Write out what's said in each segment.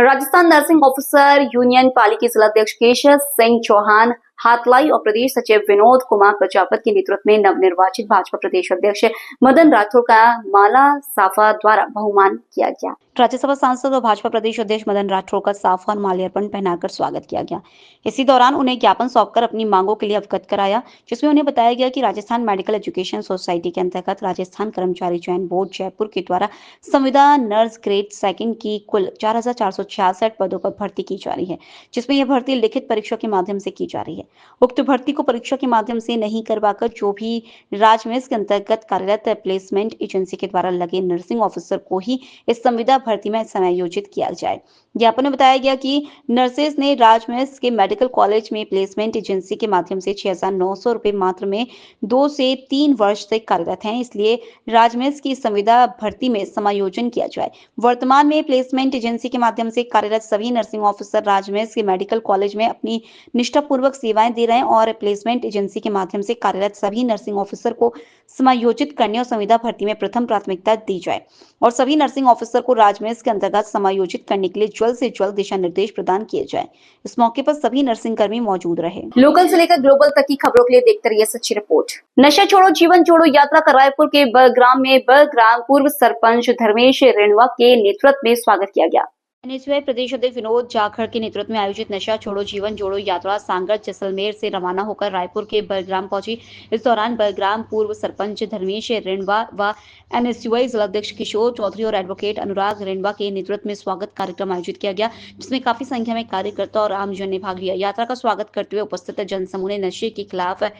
Rajasthan nursing officer union पाली के जिलाध्यक्ष केशव सिंह चौहान हातलाई और प्रदेश सचिव विनोद कुमार प्रजापत के नेतृत्व में नवनिर्वाचित भाजपा प्रदेश अध्यक्ष मदन राठौर का माला साफा द्वारा बहुमान किया गया। राज्यसभा सांसद और भाजपा प्रदेश अध्यक्ष मदन राठौर का साफा और माल्यार्पण पहनाकर स्वागत किया गया। इसी दौरान उन्हें ज्ञापन सौंपकर अपनी मांगों के लिए अवगत कराया, जिसमें उन्हें बताया गया कि राजस्थान मेडिकल एजुकेशन सोसाइटी के अंतर्गत राजस्थान कर्मचारी चयन बोर्ड जयपुर के द्वारा संविदा नर्स ग्रेड सेकंड की कुल 4,466 पदों पर भर्ती की जा रही है, जिसमें यह भर्ती लिखित परीक्षा के माध्यम से की जा रही है। उक्त भर्ती को परीक्षा के माध्यम से नहीं करवाकर जो भी राजमेस के अंतर्गत कार्यरत प्लेसमेंट एजेंसी के द्वारा लगे नर्सिंग ऑफिसर को ही इस संविदा भर्ती में समायोजित किया जाए। ज्ञापन में बताया गया कि नर्सेस ने राजमेस के मेडिकल कॉलेज में प्लेसमेंट एजेंसी के माध्यम से 6,900 रुपए मात्र में 2 से 3 वर्ष तक कार्यरत हैं, इसलिए राजमेस की संविदा भर्ती में समायोजन किया जाए। वर्तमान में प्लेसमेंट एजेंसी के माध्यम से कार्यरत सभी नर्सिंग ऑफिसर राजमेस के मेडिकल कॉलेज में अपनी निष्ठापूर्वक सेवाएं दे रहे हैं और प्लेसमेंट एजेंसी के माध्यम से कार्यरत सभी नर्सिंग ऑफिसर को समायोजित करने और संविदा भर्ती में प्रथम प्राथमिकता दी जाए और सभी नर्सिंग ऑफिसर को राजमेस के अंतर्गत समायोजित करने के लिए जल्द से जल्द दिशा निर्देश प्रदान किए जाए। इस मौके पर सभी नर्सिंग कर्मी मौजूद रहे। लोकल से लेकर ग्लोबल तक की खबरों के लिए देखते रहिए सच्ची रिपोर्ट। नशा छोड़ो जीवन जोड़ो यात्रा का रायपुर के बड़ग्राम में बड़ग्राम पूर्व सरपंच धर्मेश रेणवा के नेतृत्व में स्वागत किया गया। एनएसयूआई प्रदेश अध्यक्ष विनोद जाखड़ के नेतृत्व में आयोजित नशा छोड़ो जीवन जोड़ो यात्रा सांगड़ जैसलमेर से रवाना होकर रायपुर के बड़ग्राम पहुंची। इस दौरान बड़ग्राम पूर्व सरपंच धर्मेश रेणवा व एनएसयूआई जिलाध्यक्ष किशोर चौधरी और एडवोकेट अनुराग रेणवा के नेतृत्व में स्वागत कार्यक्रम आयोजित किया गया, जिसमें काफी संख्या में कार्यकर्ता और आमजन ने भाग लिया। यात्रा का स्वागत करते हुए उपस्थित जनसमूह ने नशे के खिलाफ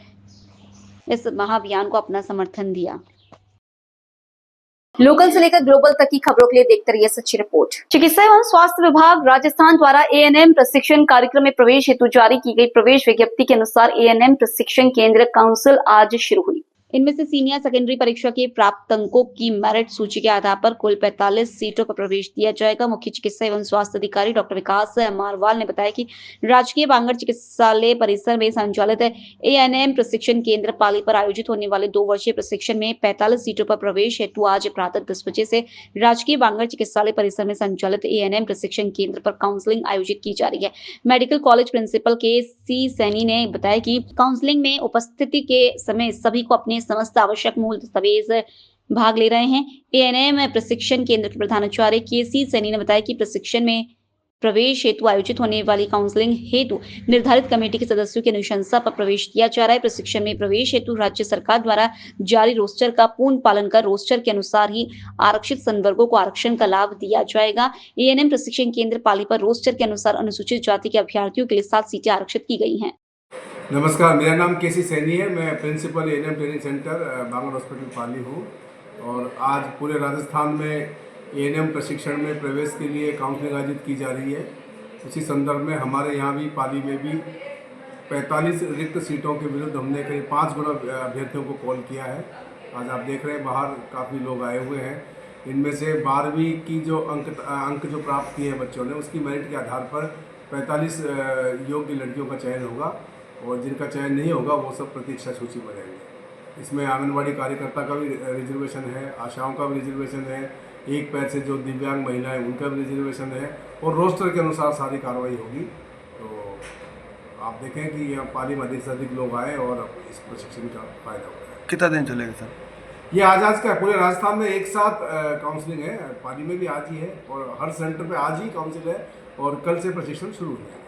इस महाअभियान को अपना समर्थन दिया। लोकल से लेकर ग्लोबल तक की खबरों के लिए देखते रहिए सच्ची रिपोर्ट। चिकित्सा एवं स्वास्थ्य विभाग राजस्थान द्वारा एएनएम प्रशिक्षण कार्यक्रम में प्रवेश हेतु जारी की गई प्रवेश विज्ञप्ति के अनुसार एएनएम प्रशिक्षण केंद्र काउंसिल आज शुरू हुई। इनमें से सीनियर सेकेंडरी परीक्षा के प्राप्त अंकों की मेरिट सूची के आधार पर कुल 45 सीटों पर प्रवेश दिया जाएगा। मुख्य चिकित्सा एवं स्वास्थ्य अधिकारी डॉक्टर विकास मारवाल ने बताया कि राजकीय बांगड़ चिकित्सालय परिसर में संचालित एएनएम प्रशिक्षण केंद्र पाली पर आयोजित होने वाले 2 वर्षीय प्रशिक्षण में 45 सीटों पर प्रवेश हेतु आज प्रातः 10 बजे से राजकीय बांगड़ चिकित्सालय परिसर में संचालित एएनएम प्रशिक्षण केंद्र पर काउंसलिंग आयोजित की जा रही है। मेडिकल कॉलेज प्रिंसिपल के सी सैनी ने बताया कि काउंसलिंग में उपस्थिति के समय सभी को अपने समस्त आवश्यक मूल दस्तावेज भाग ले रहे हैं। एएनएम प्रशिक्षण केंद्र के प्रधानाचार्य के सी सैनी ने बताया कि प्रशिक्षण में प्रवेश हेतु आयोजित होने वाली काउंसलिंग हेतु निर्धारित कमेटी के सदस्यों की अनुशंसा पर प्रवेश किया जा रहा है। प्रशिक्षण में प्रवेश हेतु राज्य सरकार द्वारा जारी रोस्टर का पूर्ण पालन कर रोस्टर के अनुसार ही आरक्षित संवर्गों को आरक्षण का लाभ दिया जाएगा। एएनएम प्रशिक्षण केंद्र पाली पर रोस्टर के अनुसार अनुसूचित जाति के अभ्यर्थियों के लिए 7 सीटें आरक्षित की गई हैं। नमस्कार, मेरा नाम केसी सैनी है। मैं principal ANM training centre Bangar hospital Pali हूँ और आज पूरे राजस्थान में एएनएम प्रशिक्षण में प्रवेश के लिए काउंसलिंग आयोजित की जा रही है। उसी संदर्भ में हमारे यहाँ भी पाली में भी 45 रिक्त सीटों के विरुद्ध हमने करीब 5 गुना अभ्यर्थियों को कॉल किया है। आज आप देख रहे हैं बाहर काफ़ी लोग आए हुए हैं। इनमें से 12वीं की जो अंक जो प्राप्त किए हैं बच्चों ने, उसकी मेरिट के आधार पर 45 योग्य लड़कियों का चयन होगा और जिनका चयन नहीं होगा वो सब प्रतीक्षा सूची में रहेंगे। इसमें आंगनबाड़ी कार्यकर्ता का भी रिजर्वेशन है, आशाओं का भी रिजर्वेशन है, एक पैर से जो दिव्यांग महिलाएं उनका भी रिजर्वेशन है और रोस्टर के अनुसार सारी कार्रवाई होगी। तो आप देखें कि यहाँ पाली में अधिक से अधिक लोग आए और इस प्रशिक्षण का फायदा उठाएं। कितना दिन चलेगा सर? ये आज का पूरे राजस्थान में एक साथ काउंसलिंग है। पाली में भी आज ही है और हर सेंटर पे आज ही काउंसिल है और कल से प्रशिक्षण शुरू हो जाएगा।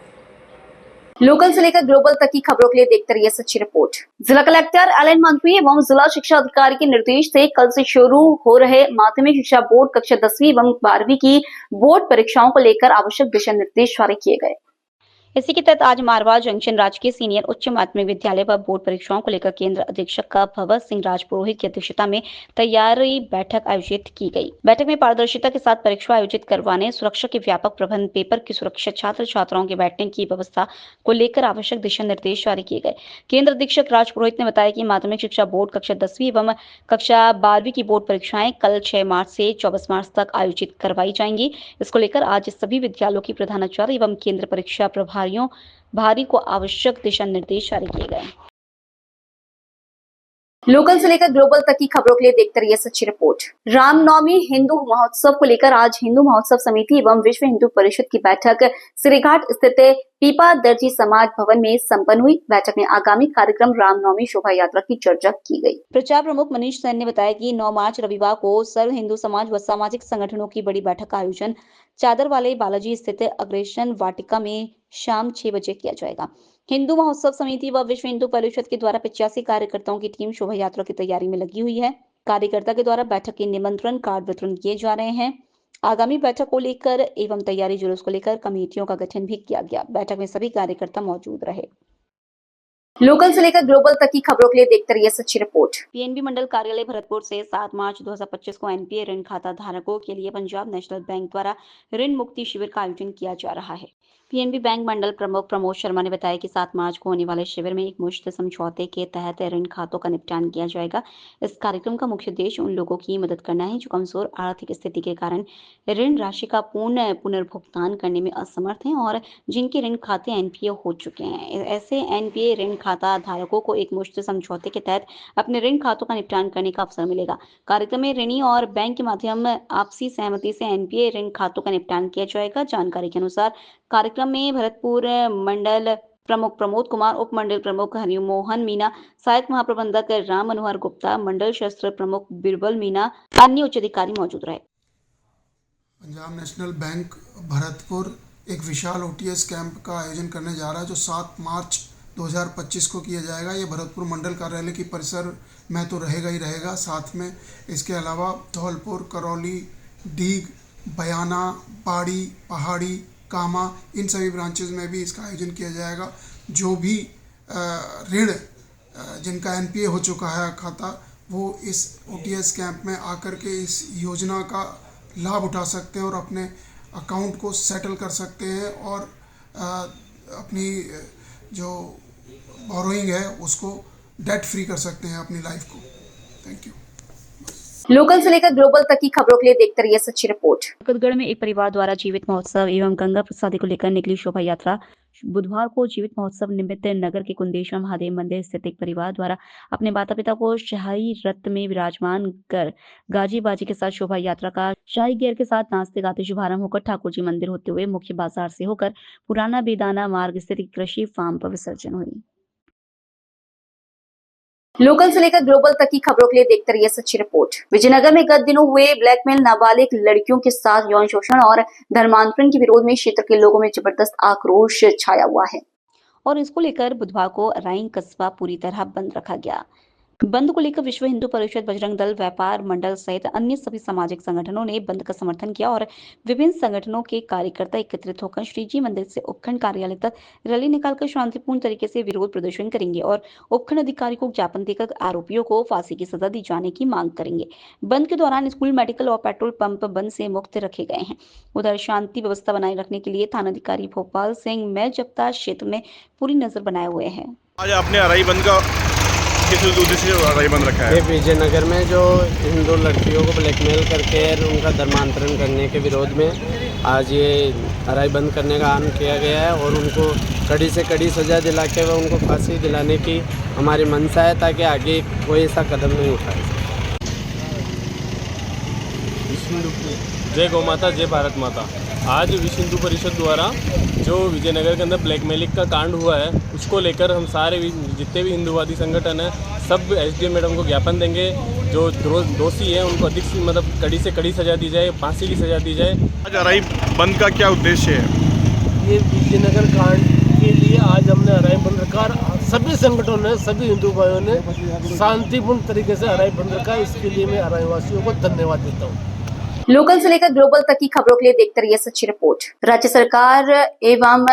लोकल से लेकर ग्लोबल तक की खबरों के लिए देखते रहिए सच्ची रिपोर्ट। जिला कलेक्टर एलएन मंत्री एवं जिला शिक्षा अधिकारी के निर्देश से कल से शुरू हो रहे माध्यमिक शिक्षा बोर्ड कक्षा 10वीं एवं 12वीं की बोर्ड परीक्षाओं को लेकर आवश्यक दिशा निर्देश जारी किए गए। इसी के तहत आज मारवाड़ जंक्शन राजकीय सीनियर उच्च माध्यमिक विद्यालय पर बोर्ड परीक्षाओं को लेकर केंद्र अधीक्षक का भगवत सिंह राजपुरोहित की अध्यक्षता में तैयारी बैठक आयोजित की गई। बैठक में पारदर्शिता के साथ परीक्षा आयोजित करवाने, सुरक्षा के व्यापक प्रबंध, पेपर की सुरक्षा, छात्र छात्राओं के बैठने की व्यवस्था को लेकर आवश्यक दिशा निर्देश जारी किए गए। केंद्र अधीक्षक राजपुरोहित ने बताया कि माध्यमिक शिक्षा बोर्ड कक्षा 10वीं एवं कक्षा 12वीं की बोर्ड परीक्षाएं कल 6 मार्च से 24 मार्च तक आयोजित करवाई जाएंगी। इसको लेकर आज सभी विद्यालयों की प्रधानाचार्य एवं केंद्र परीक्षा प्रभारी को आवश्यक दिशा निर्देश जारी किए गए। लोकल से लेकर ग्लोबल तक की खबरों के लिए देखते रहिए सच्ची रिपोर्ट। रामनवमी हिंदू महोत्सव को लेकर आज हिंदू महोत्सव समिति एवं विश्व हिंदू परिषद की बैठक सिरेघाट स्थित पीपा दर्जी समाज भवन में संपन्न हुई। बैठक में आगामी कार्यक्रम रामनवमी शोभा यात्रा की चर्चा की गई। प्रचार प्रमुख मनीष सैन ने बताया कि 9 मार्च रविवार को सर्व हिंदू समाज व सामाजिक संगठनों की बड़ी बैठक का आयोजन चादर वाले बालाजी स्थित अग्रेसन वाटिका में शाम 6 बजे किया जाएगा। हिंदू महोत्सव समिति व विश्व हिंदू परिषद के द्वारा 85 कार्यकर्ताओं की टीम शोभा यात्रा की तैयारी में लगी हुई है। कार्यकर्ता के द्वारा बैठक के निमंत्रण कार्ड वितरण किए जा रहे हैं। आगामी बैठक को लेकर एवं तैयारी जुलूस को लेकर कमेटियों का गठन भी किया गया। बैठक में सभी कार्यकर्ता मौजूद रहे। लोकल से लेकर ग्लोबल तक की खबरों के लिए देखते रहिए सच्ची रिपोर्ट। पीएनबी मंडल कार्यालय भरतपुर से 7 मार्च 2025 को एनपीए ऋण खाता धारकों के लिए पंजाब नेशनल बैंक द्वारा ऋण मुक्ति शिविर का आयोजन किया जा रहा है। पीएनबी बैंक मंडल प्रमुख प्रमोद शर्मा ने बताया कि 7 मार्च को होने वाले शिविर में एक मुश्त समझौते के तहत ऋण खातों का निपटान किया जाएगा। इस कार्यक्रम का मुख्य उद्देश्य उन लोगों की मदद करना है जो कमजोर आर्थिक स्थिति के कारण ऋण राशि का पुनर्भुगतान करने में असमर्थ हैं और जिनके ऋण खाते एनपीए हो चुके हैं। ऐसे एनपीए ऋण खाता धारकों को एक मुश्त समझौते के तहत अपने ऋण खातों का निपटान करने का अवसर मिलेगा। कार्यक्रम में ऋणी और बैंक के माध्यम आपसी सहमति से एनपीए ऋण खातों का निपटान किया जाएगा। जानकारी के अनुसार कार्यक्रम में भरतपुर मंडल प्रमुख प्रमोद कुमार, उप मंडल प्रमुख हरिओम मोहन मीना, सहायक महाप्रबंधक राम मनोहर गुप्ता, मंडल शस्त्र प्रमुख बिरबल मीना, अन्य उच्च अधिकारी मौजूद रहे। पंजाब नेशनल बैंक भरतपुर एक विशाल ओटीएस कैंप का आयोजन करने जा रहा है जो 7 मार्च 2025 को किया जाएगा। ये भरतपुर मंडल कार्यालय की परिसर में तो रहेगा ही रहेगा, साथ में इसके अलावा धौलपुर, करौली, डीग, बयाना, बाड़ी, पहाड़ी, कामा, इन सभी ब्रांचेज में भी इसका आयोजन किया जाएगा। जो भी ऋण जिनका एनपीए हो चुका है खाता, वो इस ओटीएस कैंप में आकर के इस योजना का लाभ उठा सकते हैं और अपने अकाउंट को सेटल कर सकते हैं और अपनी जो बोरोइंग है उसको डेट फ्री कर सकते हैं अपनी लाइफ को। Thank you. लोकल से लेकर ग्लोबल तक की खबरों के लिए देखते रहिए सच्ची रिपोर्ट। बरकतगढ़ में एक परिवार द्वारा जीवित महोत्सव एवं गंगा प्रसादी को लेकर निकली शोभा यात्रा बुधवार को जीवित महोत्सव निमित्त नगर के कुंदेश्वर महादेव मंदिर स्थित एक परिवार द्वारा अपने माता पिता को शाही रथ में विराजमान कर गाजी बाजी के साथ शोभा यात्रा का शाही गेर के साथ नाचते गाते शुभारंभ होकर ठाकुर जी मंदिर होते हुए मुख्य बाजार से होकर पुराना बेदाना मार्ग स्थित कृषि फार्म पर विसर्जन हुई। लोकल से लेकर ग्लोबल तक की खबरों के लिए देखते रहिए सच्ची रिपोर्ट। विजयनगर में गत दिनों हुए ब्लैकमेल, नाबालिग लड़कियों के साथ यौन शोषण और धर्मांतरण के विरोध में क्षेत्र के लोगों में जबरदस्त आक्रोश छाया हुआ है और इसको लेकर बुधवार को अराइन कस्बा पूरी तरह बंद रखा गया। बंद को लेकर विश्व हिंदू परिषद, बजरंग दल, व्यापार मंडल सहित अन्य सभी सामाजिक संगठनों ने बंद का समर्थन किया और विभिन्न संगठनों के कार्यकर्ता एकत्रित होकर श्री जी मंदिर से उपखंड कार्यालय तक रैली निकालकर शांतिपूर्ण तरीके से विरोध प्रदर्शन करेंगे और उपखंड अधिकारी को ज्ञापन देकर आरोपियों को फांसी की सजा दी जाने की मांग करेंगे। बंद के दौरान स्कूल, मेडिकल और पेट्रोल पंप बंद से मुक्त रखे गए हैं। उधर शांति व्यवस्था बनाए रखने के लिए थानाधिकारी भोपाल सिंह मेजप्ता क्षेत्र में पूरी नजर बनाए हुए हैं। आज आपने अराई बंद का किस उद्देश्य से अराई बंद रखा है? ये विजयनगर में जो हिंदू लड़कियों को ब्लैकमेल करके उनका धर्मांतरण करने के विरोध में आज ये अराई बंद करने का आह्वान किया गया है और उनको कड़ी से कड़ी सज़ा दिला के व उनको फांसी दिलाने की हमारी मंशा है ताकि आगे कोई ऐसा कदम नहीं उठाए। जय गौ माता, जय भारत माता। आज विश्व हिंदू परिषद द्वारा जो विजयनगर के अंदर ब्लैकमेलिंग का कांड हुआ है उसको लेकर हम सारे जितने भी हिंदूवादी संगठन हैं सब एसडीएम मैडम को ज्ञापन देंगे। जो दोषी हैं उनको अधिक मतलब कड़ी से कड़ी सजा दी जाए, फांसी की सजा दी जाए। आज अराई बंद का क्या उद्देश्य है? ये विजयनगर कांड के लिए आज हमने अराई बंद रखा। सभी संगठनों ने, सभी हिंदू भाइयों ने शांतिपूर्ण तरीके से अराई बंद रखा। इसके लिए मैं अराई वासियों को धन्यवाद देता हूँ। लोकल से लेकर ग्लोबल तक की खबरों के लिए देखते रहिए सच्ची रिपोर्ट। राज्य सरकार एवं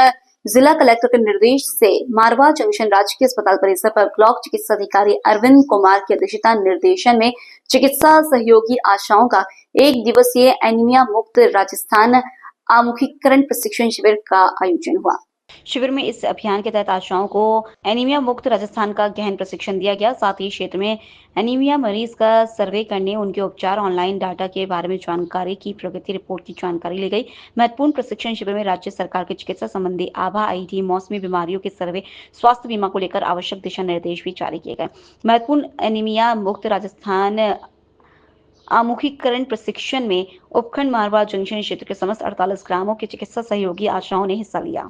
जिला कलेक्टर के निर्देश से मारवा जंक्शन राजकीय अस्पताल परिसर पर ब्लॉक चिकित्सा अधिकारी अरविंद कुमार की अध्यक्षता निर्देशन में चिकित्सा सहयोगी आशाओं का 1 दिवसीय एनीमिया मुक्त राजस्थान आमुखीकरण प्रशिक्षण शिविर का आयोजन हुआ। शिविर में इस अभियान के तहत आशाओं को एनीमिया मुक्त राजस्थान का गहन प्रशिक्षण दिया गया। साथ ही क्षेत्र में एनीमिया मरीज का सर्वे करने, उनके उपचार, ऑनलाइन डाटा के बारे में जानकारी की प्रगति रिपोर्ट की जानकारी ली गई। महत्वपूर्ण प्रशिक्षण शिविर में राज्य सरकार के चिकित्सा संबंधी आभा आईडी, मौसमी बीमारियों के सर्वे, स्वास्थ्य बीमा को लेकर आवश्यक दिशा निर्देश भी जारी किए गए। महत्वपूर्ण एनीमिया मुक्त राजस्थान आमुखीकरण प्रशिक्षण में उपखंड मारवा जंक्शन क्षेत्र के समस्त 48 ग्रामों के चिकित्सा सहयोगी आशाओं ने हिस्सा लिया।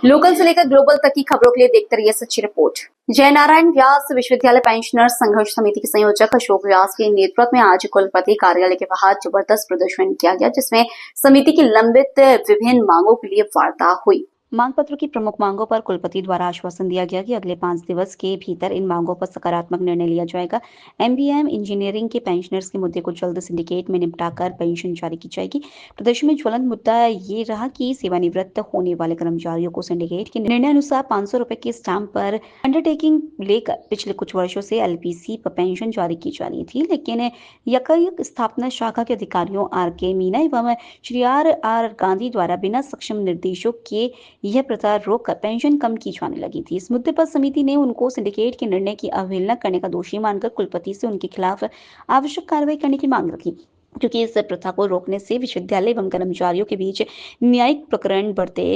लोकल से लेकर ग्लोबल तक की खबरों के लिए देखते रहिए सच्ची रिपोर्ट। जयनारायण व्यास विश्वविद्यालय पेंशनर्स संघर्ष समिति के संयोजक अशोक व्यास के नेतृत्व में आज कुलपति कार्यालय के बाहर जबरदस्त प्रदर्शन किया गया, जिसमें समिति की लंबित विभिन्न मांगों के लिए वार्ता हुई। मांग पत्र की प्रमुख मांगों पर कुलपति द्वारा आश्वासन दिया गया कि अगले 5 दिवस के भीतर इन मांगों पर सकारात्मक निर्णय लिया जाएगा। एमबीएम इंजीनियरिंग के पेंशनर्स के मुद्दे को जल्द सिंडिकेट में निपटाकर पेंशन जारी की जाएगी। प्रदर्शन में ज्वलंत मुद्दा ये रहा कि सेवानिवृत्त होने वाले कर्मचारियों को सिंडिकेट के निर्णय अनुसार 500 रुपए के स्टैंप पर अंडरटेकिंग लेकर पिछले कुछ वर्षों से एलपीसी पर पेंशन जारी की जा रही थी, लेकिन यकायक स्थापना शाखा के अधिकारियों आर.के. मीना एवं श्री आर गांधी द्वारा बिना सक्षम निर्देशों के यह प्रथा रोककर पेंशन कम की जाने लगी थी। इस मुद्दे पर समिति ने उनको सिंडिकेट के निर्णय की अवहेलना करने का दोषी मानकर कुलपति से उनके खिलाफ आवश्यक कार्रवाई करने की मांग रखी, क्योंकि इस प्रथा को रोकने से विश्वविद्यालय एवं कर्मचारियों के बीच न्यायिक प्रकरण बढ़ते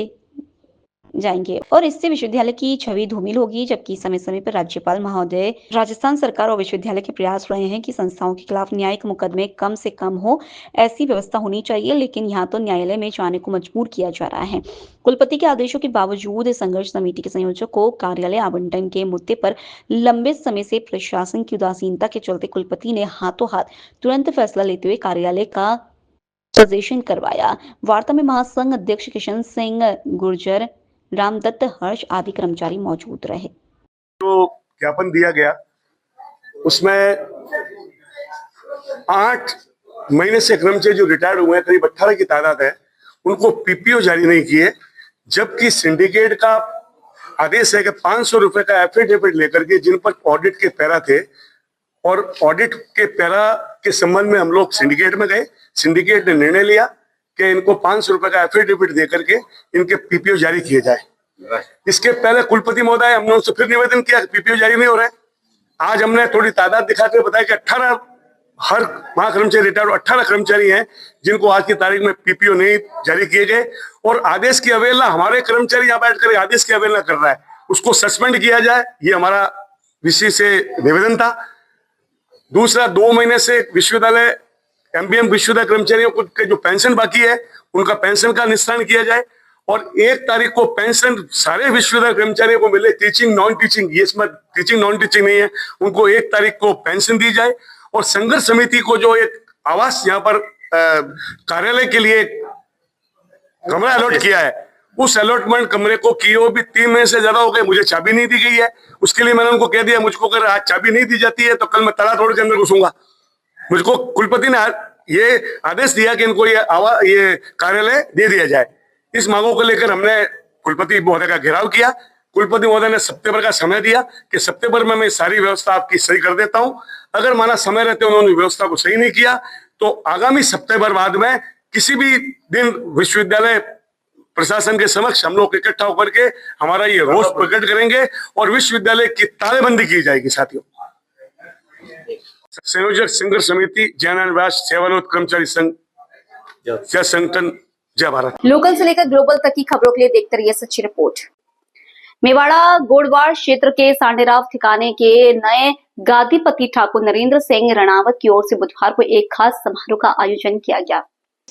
जाएंगे और इससे विश्वविद्यालय की छवि धूमिल होगी। जबकि समय समय पर राज्यपाल महोदय, राजस्थान सरकार और विश्वविद्यालय के प्रयास रहे हैं कि संस्थाओं के खिलाफ न्यायिक मुकदमे कम से कम हो, ऐसी व्यवस्था होनी चाहिए, लेकिन यहाँ तो न्यायालय में जाने को मजबूर किया जा रहा है। कुलपति के आदेशों के बावजूद संघर्ष समिति के संयोजक को कार्यालय आवंटन के मुद्दे पर लंबे समय से प्रशासन की उदासीनता के चलते कुलपति ने हाथों हाथ तुरंत फैसला लेते हुए कार्यालय का सजेशन करवाया। वार्ता में महासंघ अध्यक्ष किशन सिंह गुर्जर, रामदत्त, हर्ष आदि कर्मचारी मौजूद रहे। जो ज्ञापन दिया गया उसमें 8 महीने से कर्मचारी जो रिटायर्ड हुए हैं, करीब 18 की तादाद है, उनको पीपीओ जारी नहीं किए, जबकि सिंडिकेट का आदेश है कि 500 रुपए का एफिडेविट लेकर के जिन पर ऑडिट के पैरा थे और ऑडिट के पैरा के संबंध में हम लोग सिंडिकेट में गए। सिंडिकेट ने निर्णय लिया कि इनको 500 रुपए का एफिडेविट देकर के इनके पीपीओ जारी किए जाए। इसके पहले कुलपति महोदय, हमने उनसे फिर निवेदन किया कि पीपीओ जारी नहीं हो रहा है। आज हमने थोड़ी तादाद दिखाकर बताया कि 18 हर महाकर्मचारी रिटायर्ड 18 कर्मचारी हैं जिनको आज की तारीख में पीपीओ नहीं जारी किए गए और आदेश की अवहेलना, हमारे कर्मचारी यहाँ बैठकर आदेश की अवहेलना कर रहा है, उसको सस्पेंड किया जाए, ये हमारा विषय से निवेदन था। दूसरा, 2 महीने से विश्वविद्यालय एमबीएम विश्वविद्यालय कर्मचारियों के जो पेंशन बाकी है उनका पेंशन का निस्तारण किया जाए और 1 तारीख को पेंशन सारे विश्वविद्यालय कर्मचारियों को मिले। टीचिंग, नॉन टीचिंग, ये इसमें टीचिंग नॉन टीचिंग नहीं है, उनको 1 तारीख को पेंशन दी जाए। और संघर्ष समिति को जो एक आवास यहाँ पर कार्यालय के लिए कमरा अलॉट किया है, उस अलॉटमेंट कमरे को किए हुए भी 3 महीने से ज्यादा हो गए, मुझे चाबी नहीं दी गई है। उसके लिए मैंने उनको कह दिया, मुझको अगर आज चाबी नहीं दी जाती है तो कल मैं तला तोड़ के अंदर घुसूंगा। मुझको कुलपति ने ये आदेश दिया कि इनको ये कार्यालय दे दिया जाए। इस मांगों को लेकर हमने कुलपति महोदय का घेराव किया। कुलपति महोदय ने सितंबर का समय दिया कि सितंबर में मैं सारी व्यवस्था आपकी सही कर देता हूं। अगर माना समय रहते उन्होंने व्यवस्था को सही नहीं किया तो आगामी सितंबर बाद में किसी भी दिन विश्वविद्यालय प्रशासन के समक्ष हम लोग इकट्ठा होकर के हमारा ये रोष प्रकट करेंगे और विश्वविद्यालय की तालेबंदी की जाएगी। साथियों, संयोजक संघर्ष समिति जयनारायण व्यास सेवानिवृत्त कर्मचारी संघ, जय संगठन, जय भारत। लोकल से लेकर ग्लोबल तक की खबरों के लिए देखते रहिए सच्ची रिपोर्ट। मेवाड़ा गोड़वाड़ क्षेत्र के सांडेराव ठिकाने के नए गादीपति ठाकुर नरेंद्र सिंह रणावत की ओर से बुधवार को एक खास समारोह का आयोजन किया गया।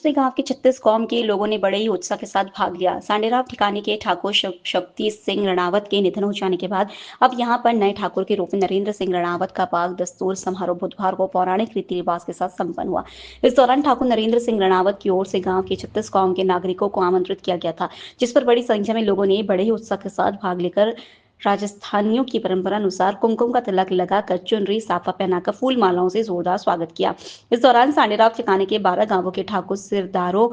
गांव के 36 कौम के लोगों ने बड़े ही उत्साह के साथ भाग लिया। सांडेराव ठिकाने के ठाकुर शक्ति सिंह रणावत के निधन हो जाने के बाद अब यहां पर नए ठाकुर के रूप में नरेंद्र सिंह रणावत का पाक दस्तूर समारोह बुधवार को पौराणिक रीति रिवाज के साथ संपन्न हुआ। इस दौरान ठाकुर नरेंद्र सिंह रणावत की ओर से गाँव के 36 कौम के नागरिकों को आमंत्रित किया गया था, जिस पर बड़ी संख्या में लोगों ने बड़े ही उत्साह के साथ भाग लेकर राजस्थानियों की परंपरा अनुसार कुमकुम का तिलक लगाकर, चुनरी साफा पहनाकर, फूल मालाओं से जोरदार स्वागत किया। इस दौरान सांडेराव ठिकाने के 12 गांवों के ठाकुर, सिरदारों,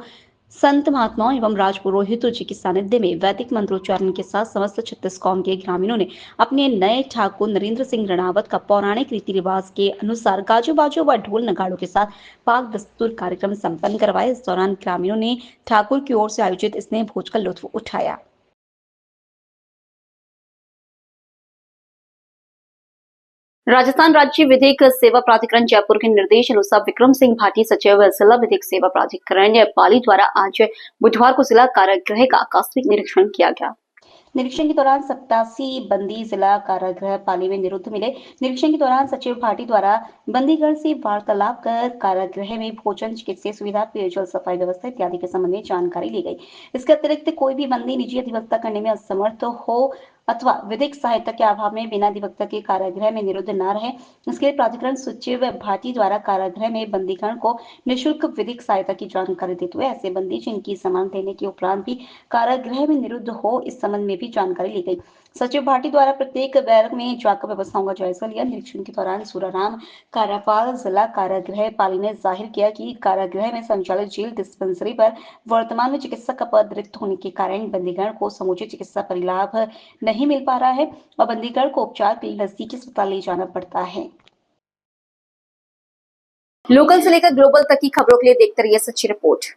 संत महात्माओं एवं राजपुरोहितों जी के सानिध्य में वैदिक मंत्रोच्चारण के साथ समस्त 36 कौम के ग्रामीणों ने अपने नए ठाकुर नरेंद्र सिंह रणावत का पौराणिक रीति रिवाज के अनुसार गाजो बाजो व ढोल नगाड़ों के साथ पाक दस्तूर कार्यक्रम संपन्न करवाए। इस दौरान ग्रामीणों ने ठाकुर की ओर से आयोजित स्नेह भोज का लुत्फ उठाया। राजस्थान राज्य विधिक सेवा प्राधिकरण जयपुर के निर्देश अनुसार विक्रम सिंह भाटी सचिव जिला विधिक सेवा प्राधिकरण पाली द्वारा आज बुधवार को जिला कारागृह का आकस्मिक निरीक्षण किया गया। निरीक्षण के दौरान 87 बंदी जिला कारागृह पाली में निरुद्ध मिले। निरीक्षण के दौरान सचिव भाटी द्वारा बंदीगण से वार्तालाप कर कारागृह में भोजन, चिकित्सीय सुविधा, पेयजल, सफाई व्यवस्था इत्यादि के संबंध में जानकारी ली गई। इसके अतिरिक्त कोई भी बंदी निजी अधिवक्ता करने में असमर्थ हो अथवा विधिक सहायता के अभाव में बिना अधिवक्ता के कारागृह में निरुद्ध न रहे, इसके लिए प्राधिकरण सचिव भाटी द्वारा कारागृह में बंदीगण को निःशुल्क विधिक सहायता की जानकारी देते हुए ऐसे बंदी जिनकी जमानत देने के उपरांत भी कारागृह में निरुद्ध हो, इस संबंध में भी जानकारी ली गई। सचिव भाटी द्वारा प्रत्येक बैरक में जाकर व्यवस्थाओं का जायजा लिया। निरीक्षण के दौरान सूराराम कारापाल जिला कारागृह पाली ने जाहिर किया कि कारागृह में संचालित जेल डिस्पेंसरी पर वर्तमान में चिकित्सक का पद रिक्त होने के कारण बंदीगण को समुचित चिकित्सा परिलाभ नहीं मिल पा रहा है और बंदीगण को उपचार के लिए नजदीकी अस्पताल ले जाना पड़ता है। लोकल से लेकर ग्लोबल तक की खबरों के लिए देखते रहिए सच्ची रिपोर्ट।